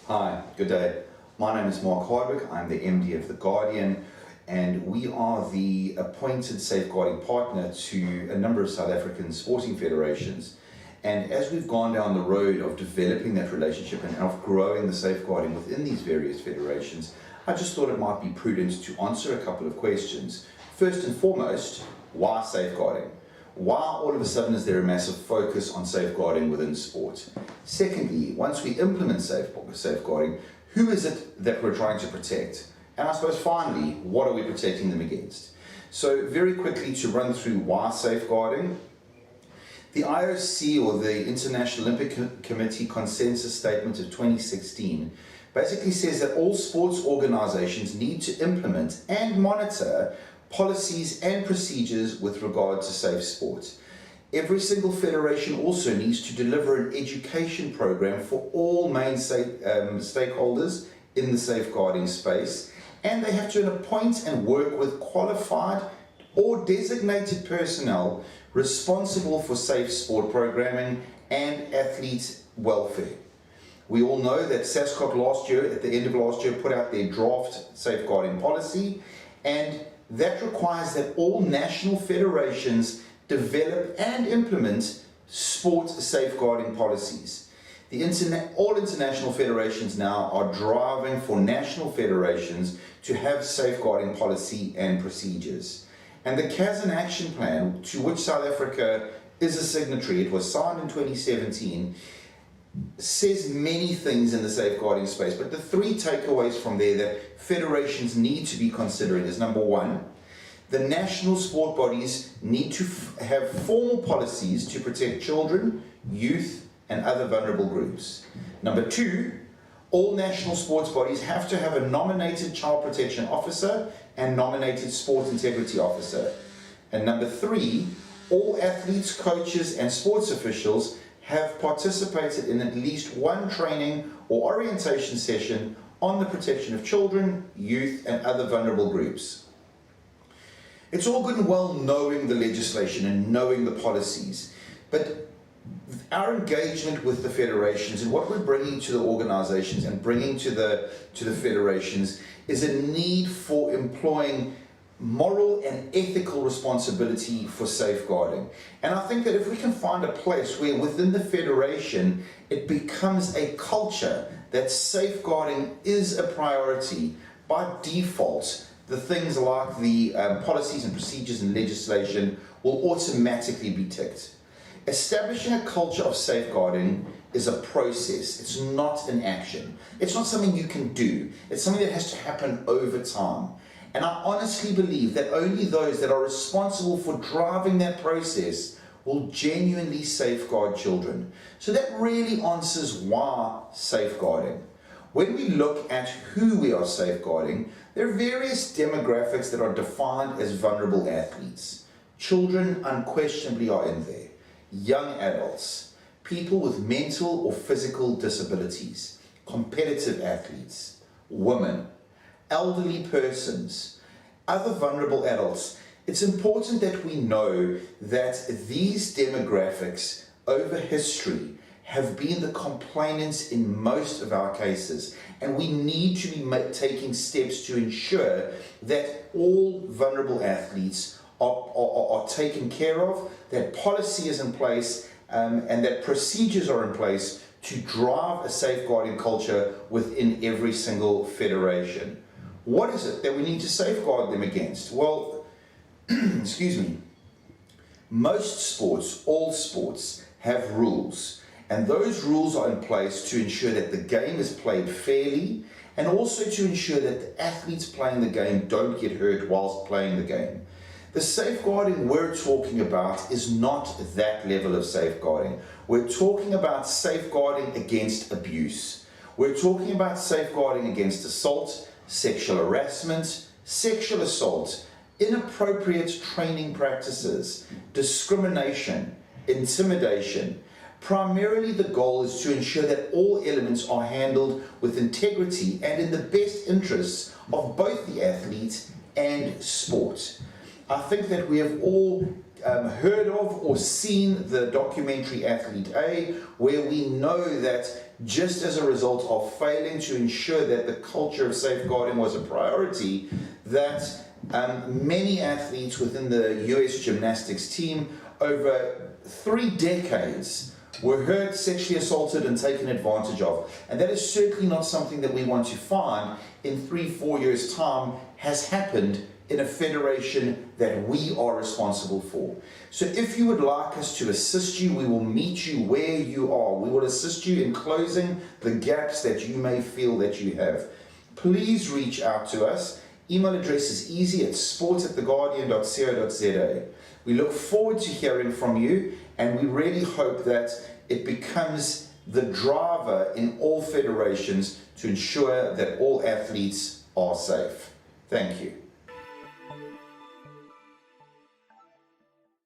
Hi, good day. My name is Mark Hardwick. I'm the MD of The Guardian, and we are the appointed safeguarding partner to a number of South African sporting federations. And as we've gone down the road of developing that relationship and of growing the safeguarding within these various federations, I just thought it might be prudent to answer a couple of questions. First and foremost, why safeguarding? Why all of a sudden is there a massive focus on safeguarding within sport? Secondly, once we implement safeguarding, who is it that we're trying to protect? And I suppose finally, what are we protecting them against? So very quickly to run through why safeguarding. The IOC, or the International Olympic Committee Consensus Statement of 2016, basically says that all sports organizations need to implement and monitor policies and procedures with regard to safe sport. Every single federation also needs to deliver an education program for all main stakeholders in the safeguarding space, and they have to appoint and work with qualified or designated personnel responsible for safe sport programming and athlete welfare. We all know that SASCOC last year, at the end of last year, put out their draft safeguarding policy, and that requires that all national federations develop and implement sport safeguarding policies. All international federations now are driving for national federations to have safeguarding policy and procedures. And the Kazan Action Plan, to which South Africa is a signatory, it was signed in 2017, says many things in the safeguarding space, but the three takeaways from there that federations need to be considering is: number one, the national sport bodies need to have formal policies to protect children, youth, and other vulnerable groups. Number two, all national sports bodies have to have a nominated child protection officer and nominated sport integrity officer. And number three, all athletes, coaches, and sports officials have participated in at least one training or orientation session on the protection of children, youth, and other vulnerable groups. It's all good and well knowing the legislation and knowing the policies, but our engagement with the federations and what we're bringing to the organizations and bringing to the federations is a need for employing moral and ethical responsibility for safeguarding. And I think that if we can find a place where within the federation it becomes a culture that safeguarding is a priority, by default the things like the policies and procedures and legislation will automatically be ticked. Establishing a culture of safeguarding is a process. It's not an action. It's not something you can do. It's something that has to happen over time. And I honestly believe that only those that are responsible for driving that process will genuinely safeguard children. So that really answers why safeguarding. When we look at who we are safeguarding, there are various demographics that are defined as vulnerable athletes. Children unquestionably are in there. Young adults, people with mental or physical disabilities, competitive athletes, women, elderly persons, other vulnerable adults. It's important that we know that these demographics over history have been the complainants in most of our cases, and we need to be taking steps to ensure that all vulnerable athletes are taken care of, that policy is in place, and that procedures are in place to drive a safeguarding culture within every single federation. What is it that we need to safeguard them against? Well, excuse me, most sports, all sports, have rules, and those rules are in place to ensure that the game is played fairly, and also to ensure that the athletes playing the game don't get hurt whilst playing the game. The safeguarding we're talking about is not that level of safeguarding. We're talking about safeguarding against abuse. We're talking about safeguarding against assault, sexual harassment, sexual assault, inappropriate training practices, discrimination, intimidation. Primarily the goal is to ensure that all elements are handled with integrity and in the best interests of both the athlete and sport. I think that we have all heard of or seen the documentary Athlete A, where we know that just as a result of failing to ensure that the culture of safeguarding was a priority, that many athletes within the US gymnastics team over 3 decades were hurt, sexually assaulted, and taken advantage of. And that is certainly not something that we want to find in 3-4 years' time has happened in a federation that we are responsible for. So if you would like us to assist you, we will meet you where you are. We will assist you in closing the gaps that you may feel that you have. Please reach out to us. Email address is easy at sport@theguardian.co.za. We look forward to hearing from you, and we really hope that it becomes the driver in all federations to ensure that all athletes are safe. Thank you.